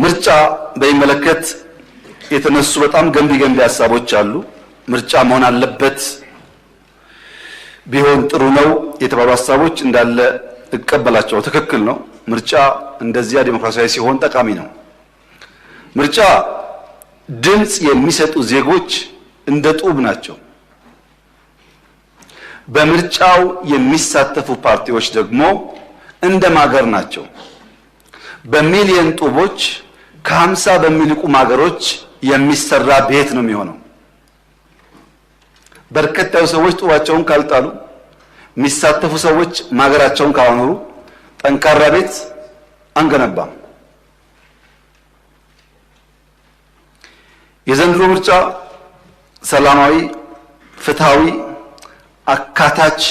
ምርጫ በሚመለከት የተነሱ በጣም ገንቢ ሀሳቦች አሉ። ምርጫ መሆን አለበት ቢሆን ጥሩ ነው የተባሉ ሀሳቦች እንዳለ እቀበላቸው። ትክክል ነው። ምርጫ እንደዚያ ዲሞክራሲያዊ ሲሆን ጠቃሚ ነው። ምርጫ ድምጽ የሚሰጡ ዜጎች እንደ ጡብ ናቸው። በምርጫው የሚሳተፉ ፓርቲዎች ደግሞ እንደ ማገር ናቸው። በሚሊዮን ጡቦች ከ50 በሚልቁ ማገሮች የሚሰራ ቤት ነው የሚሆነው። በርከት ያሉ ሰዎች ጡባቸውን ካልጣሉ፣ የሚሳተፉ ሰዎች ማገራቸውን ካላኖሩ ጠንካራ ቤት አንገነባም። የዘንድሮ ምርጫ ሰላማዊ፣ ፍትሃዊ፣ አካታች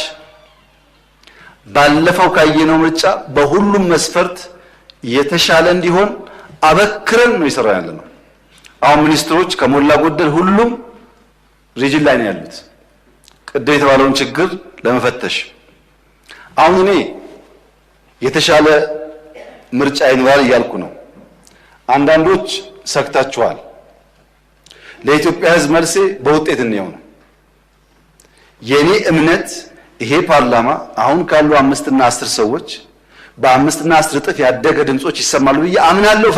ባለፈው ካየነው ምርጫ በሁሉም መስፈርት የተሻለ እንዲሆን አበክረን ነው ይሰራ ያለነው። አሁን ሚኒስትሮች ከሞላ ጎደል ሁሉም ሪጅን ላይ ነው ያሉት ቅድም የተባለውን ችግር ለመፈተሽ። አሁን እኔ የተሻለ ምርጫ ይኖራል እያልኩ ነው። አንዳንዶች ሰግታችኋል። ለኢትዮጵያ ሕዝብ መልሴ በውጤት እንየው ነው። የኔ እምነት ይሄ ፓርላማ አሁን ካሉ 5 እና 10 ሰዎች በ5 እና 10 እጥፍ ያደገ ድምጾች ይሰማሉ ብዬ አምናለሁ።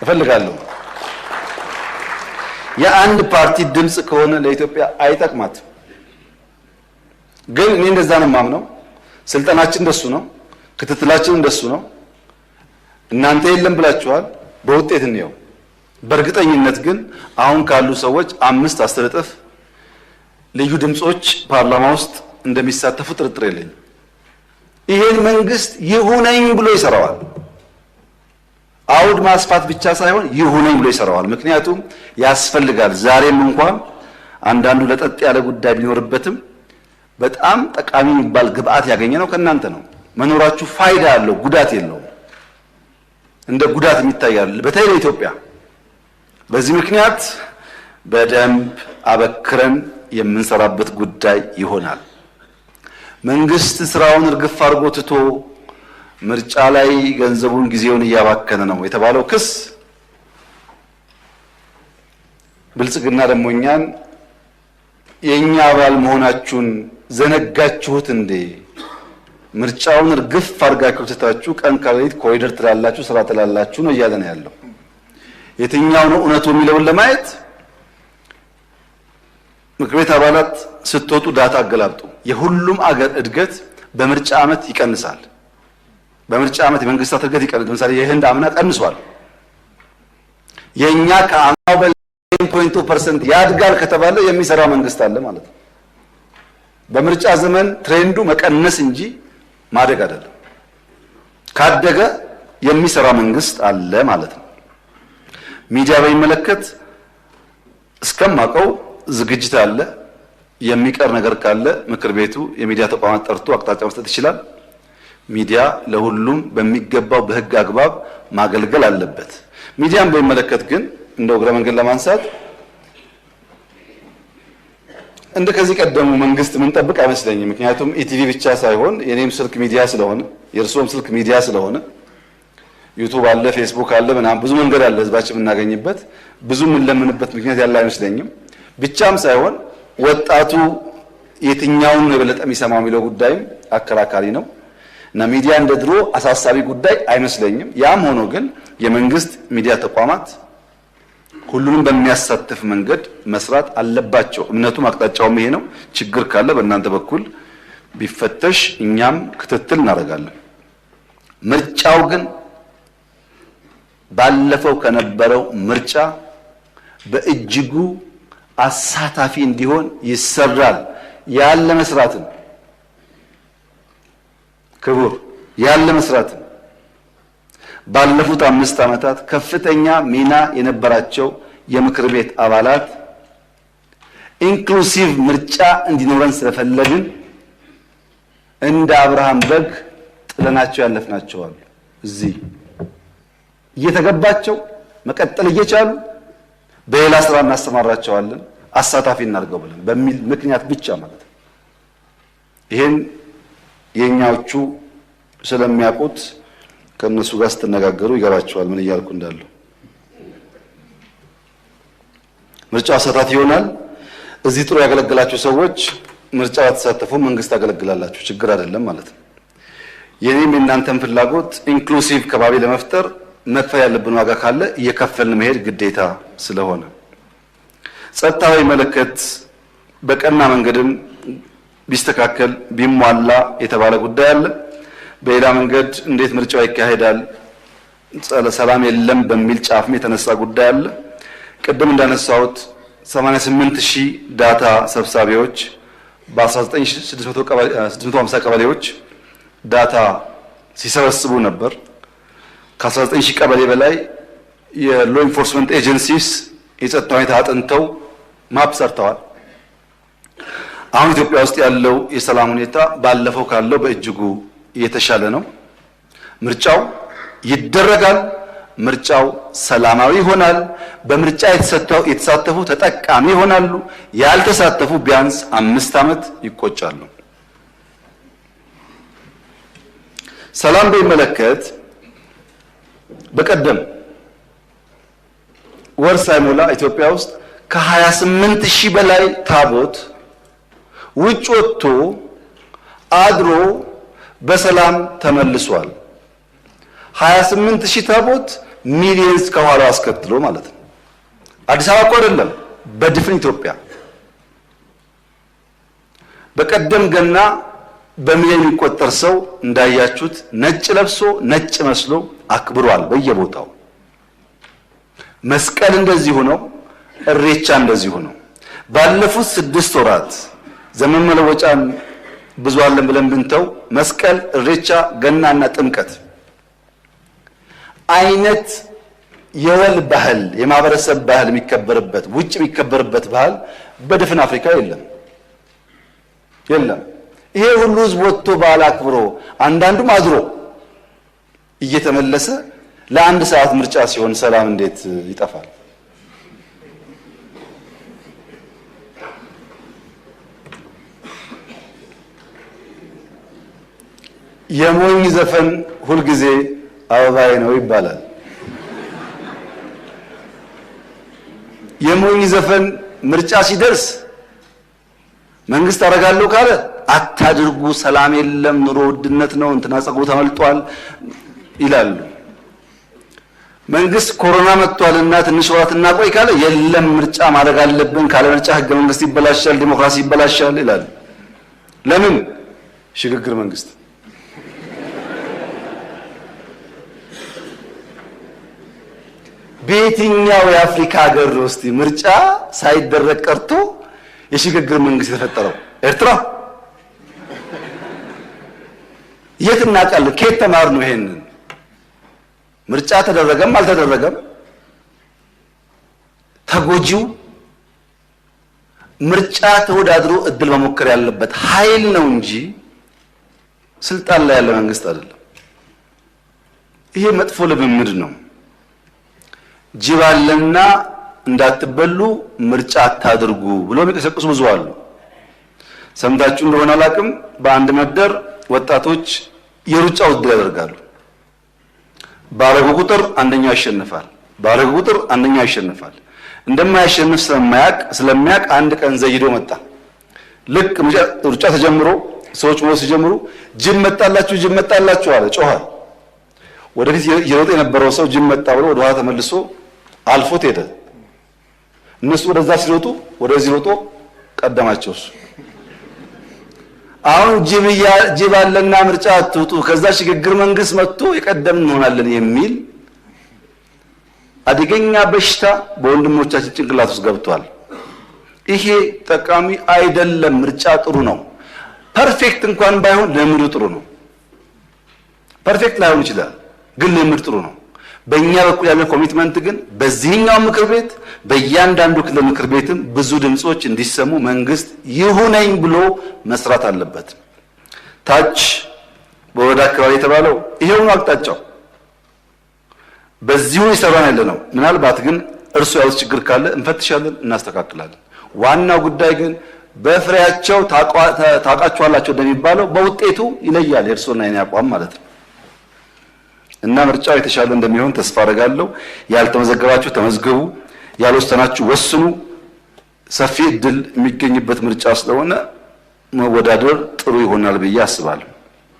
እፈልጋለሁ። የአንድ ፓርቲ ድምጽ ከሆነ ለኢትዮጵያ አይጠቅማትም። ግን እኔ እንደዛ ነው የማምነው። ስልጣናችን እንደሱ ነው፣ ክትትላችን እንደሱ ነው። እናንተ የለም ብላችኋል። በውጤት እንየው። በእርግጠኝነት ግን አሁን ካሉ ሰዎች 5-10 እጥፍ ልዩ ድምጾች ፓርላማ ውስጥ እንደሚሳተፉ ጥርጥር የለኝም። ይሄን መንግስት ይሁነኝ ብሎ ይሰራዋል። አውድ ማስፋት ብቻ ሳይሆን ይሁነኝ ብሎ ይሰራዋል። ምክንያቱም ያስፈልጋል። ዛሬም እንኳን አንዳንዱ ለጠጥ ያለ ጉዳይ ቢኖርበትም በጣም ጠቃሚ የሚባል ግብአት ያገኘነው ከእናንተ ነው። መኖራችሁ ፋይዳ ያለው ጉዳት የለውም። እንደ ጉዳት የሚታያል በተለይ ለኢትዮጵያ። በዚህ ምክንያት በደንብ አበክረን የምንሰራበት ጉዳይ ይሆናል። መንግስት ስራውን እርግፍ አድርጎ ትቶ ምርጫ ላይ ገንዘቡን ጊዜውን እያባከነ ነው የተባለው ክስ ብልጽግና ደግሞ እኛን የኛ አባል መሆናችሁን ዘነጋችሁት እንዴ? ምርጫውን እርግፍ አድርጋችሁ ትታችሁ ቀን ከሌሊት ኮሪደር ትላላችሁ፣ ስራ ትላላችሁ ነው እያለ ነው ያለው። የትኛው ነው እውነቱ የሚለውን ለማየት ምክር ቤት አባላት ስትወጡ ዳታ አገላብጡ። የሁሉም አገር እድገት በምርጫ ዓመት ይቀንሳል። በምርጫ ዓመት የመንግስታት እድገት ይቀንሳል። ለምሳሌ የህንድ አምና ቀንሷል። የኛ ከአምናው በላይ 0.2% ያድጋል ከተባለ የሚሰራ መንግስት አለ ማለት ነው። በምርጫ ዘመን ትሬንዱ መቀነስ እንጂ ማደግ አይደለም። ካደገ የሚሰራ መንግስት አለ ማለት ነው። ሚዲያ በሚመለከት እስከማውቀው ዝግጅት አለ። የሚቀር ነገር ካለ ምክር ቤቱ የሚዲያ ተቋማት ጠርቶ አቅጣጫ መስጠት ይችላል። ሚዲያ ለሁሉም በሚገባው በህግ አግባብ ማገልገል አለበት። ሚዲያን በሚመለከት ግን እንደው እግረ መንገድ ለማንሳት እንደ ከዚህ ቀደሙ መንግስት ምን ጠብቅ አይመስለኝም። ምክንያቱም ኢቲቪ ብቻ ሳይሆን የኔም ስልክ ሚዲያ ስለሆነ የእርሶም ስልክ ሚዲያ ስለሆነ ዩቲዩብ አለ፣ ፌስቡክ አለ፣ ምናምን ብዙ መንገድ አለ ህዝባችን የምናገኝበት። ብዙ የምንለምንበት ምክንያት ያለ አይመስለኝም። ብቻም ሳይሆን ወጣቱ የትኛውን ነው የበለጠ የሚሰማው የሚለው ጉዳይም አከራካሪ ነው እና ሚዲያ እንደ ድሮ አሳሳቢ ጉዳይ አይመስለኝም። ያም ሆኖ ግን የመንግስት ሚዲያ ተቋማት ሁሉንም በሚያሳትፍ መንገድ መስራት አለባቸው። እምነቱም አቅጣጫውም ይሄ ነው። ችግር ካለ በእናንተ በኩል ቢፈተሽ እኛም ክትትል እናደርጋለን። ምርጫው ግን ባለፈው ከነበረው ምርጫ በእጅጉ አሳታፊ እንዲሆን ይሰራል። ያለ መስራትን ክቡር ያለ መስራትን ባለፉት 5 ዓመታት ከፍተኛ ሚና የነበራቸው የምክር ቤት አባላት ኢንክሉሲቭ ምርጫ እንዲኖረን ስለፈለግን እንደ አብርሃም በግ ጥለናቸው ያለፍናቸው አሉ። እዚህ እየተገባቸው መቀጠል እየቻሉ በሌላ ስራ እናስተማራቸዋለን አሳታፊ እናድርገው ብለን በሚል ምክንያት ብቻ ማለት ነው። ይሄን የኛዎቹ ስለሚያውቁት ከነሱ ጋር ስትነጋገሩ ይገባቸዋል ምን እያልኩ እንዳለው። ምርጫው አሳታፊ ይሆናል። እዚህ ጥሩ ያገለግላችሁ ሰዎች ምርጫ ተሳተፉ፣ መንግስት ያገለግላላችሁ፣ ችግር አይደለም ማለት ነው። የኔም የእናንተም ፍላጎት ኢንክሉሲቭ ከባቢ ለመፍጠር መክፈል ያለብን ዋጋ ካለ እየከፈልን መሄድ ግዴታ ስለሆነ ጸጥታዊ መለከት በቀና መንገድም ቢስተካከል ቢሟላ የተባለ ጉዳይ አለ። በሌላ መንገድ እንዴት ምርጫው ይካሄዳል ሰላም የለም በሚል ጫፍም የተነሳ ጉዳይ አለ። ቅድም እንዳነሳሁት 88000 ዳታ ሰብሳቢዎች በ19650 ቀበሌዎች ዳታ ሲሰበስቡ ነበር። ከ19000 ቀበሌ በላይ የሎ ኢንፎርስመንት ኤጀንሲስ የጸጥታ ሁኔታ አጥንተው ማፕ ሰርተዋል። አሁን ኢትዮጵያ ውስጥ ያለው የሰላም ሁኔታ ባለፈው ካለው በእጅጉ የተሻለ ነው። ምርጫው ይደረጋል። ምርጫው ሰላማዊ ይሆናል። በምርጫ የተሳተፉ ተጠቃሚ ይሆናሉ። ያልተሳተፉ ቢያንስ 5 ዓመት ይቆጫሉ። ሰላም በሚመለከት በቀደም ወር ሳይሞላ ኢትዮጵያ ውስጥ ከ28000 በላይ ታቦት ውጭ ወጥቶ አድሮ በሰላም ተመልሷል። 28000 ታቦት ሚሊየንስ ከኋላ አስከትሎ ማለት ነው። አዲስ አበባ እኮ አይደለም፣ በድፍን ኢትዮጵያ። በቀደም ገና በሚሊዮን የሚቆጠር ሰው እንዳያችሁት ነጭ ለብሶ ነጭ መስሎ አክብሯል በየቦታው። መስቀል እንደዚህ ሆኖ እሬቻ እንደዚህ ሆኖ ባለፉት 6 ወራት ዘመን መለወጫን ብዙ አለን ብለን ብንተው መስቀል፣ እሬቻ፣ ገናና ጥምቀት አይነት የወል ባህል የማህበረሰብ ባህል የሚከበርበት ውጭ የሚከበርበት ባህል በድፍን አፍሪካ የለም። ይሄ ሁሉ ህዝብ ወጥቶ በዓል አክብሮ አንዳንዱም አድሮ እየተመለሰ ለ1 ሰዓት ምርጫ ሲሆን ሰላም እንዴት ይጠፋል? የሞኝ ዘፈን ሁልጊዜ አበባዬ ነው ይባላል። የሞኝ ዘፈን ምርጫ ሲደርስ መንግስት አደርጋለሁ ካለ አታድርጉ፣ ሰላም የለም፣ ኑሮ ውድነት ነው፣ እንትና ጸጉሩ ተመልጧል ይላሉ። መንግስት ኮሮና መጥቷልና ትንሽ ወራት እናቆይ ካለ የለም ምርጫ ማድረግ አለብን፣ ካለ ምርጫ ህገ መንግስት ይበላሻል፣ ዲሞክራሲ ይበላሻል ይላሉ። ለምን? ሽግግር መንግስት በየትኛው የአፍሪካ ሀገር ውስጥ ምርጫ ሳይደረግ ቀርቶ የሽግግር መንግስት የተፈጠረው? ኤርትራ? የት እናውቃለን? ከየት ተማር ነው ይሄንን? ምርጫ ተደረገም አልተደረገም ተጎጂው ምርጫ ተወዳድሮ እድል መሞከር ያለበት ኃይል ነው እንጂ ስልጣን ላይ ያለ መንግስት አይደለም። ይሄ መጥፎ ልምምድ ነው። ጅብ አለና እንዳትበሉ ምርጫ አታድርጉ ብሎ የሚቀሰቅሱ ብዙ አሉ። ሰምታችሁ እንደሆነ አላቅም፣ በአንድ መደር ወጣቶች የሩጫ ውድድር ያደርጋሉ። ባረጉ ቁጥር አንደኛው ያሸንፋል፣ ባረጉ ቁጥር አንደኛው ያሸንፋል። እንደማያሸንፍ ስለሚያቅ አንድ ቀን ዘይዶ መጣ። ልክ ሩጫ ተጀምሮ ሰዎች ሞት ሲጀምሩ ጅብ መጣላችሁ አለ፣ ጮኸ። ወደፊት እየሮጠ የነበረው ሰው ጅብ መጣ ብሎ ወደ ኋላ ተመልሶ አልፎት ሄደ። እነሱ ወደዛ ሲሮጡ ወደዚህ ሮጦ ቀደማቸው እሱ። አሁን ጅብ አለና ምርጫ አትውጡ፣ ከዛ ሽግግር መንግስት መጥቶ የቀደምን እንሆናለን የሚል አደገኛ በሽታ በወንድሞቻችን ጭንቅላት ውስጥ ገብቷል። ይሄ ጠቃሚ አይደለም። ምርጫ ጥሩ ነው። ፐርፌክት እንኳን ባይሆን ልምዱ ጥሩ ነው። ፐርፌክት ላይሆን ይችላል፣ ግን ልምድ ጥሩ ነው። በእኛ በኩል ያለ ኮሚትመንት ግን በዚህኛው ምክር ቤት በእያንዳንዱ ክልል ምክር ቤትም ብዙ ድምጾች እንዲሰሙ መንግስት ይሁነኝ ብሎ መስራት አለበት። ታች በወረዳ አካባቢ የተባለው ይሄው ነው አቅጣጫው። በዚሁ ይሰራን ያለ ነው። ምናልባት ግን እርሱ ያሉት ችግር ካለ እንፈትሻለን፣ እናስተካክላለን። ዋናው ጉዳይ ግን በፍሬያቸው ታውቃቸዋላቸው እንደሚባለው በውጤቱ ይለያል የእርሱና የኔ አቋም ማለት ነው። እና ምርጫው የተሻለ እንደሚሆን ተስፋ አደርጋለሁ። ያልተመዘገባችሁ ተመዝገቡ፣ ያልወሰናችሁ ወስኑ። ሰፊ እድል የሚገኝበት ምርጫ ስለሆነ መወዳደር ጥሩ ይሆናል ብዬ አስባለሁ።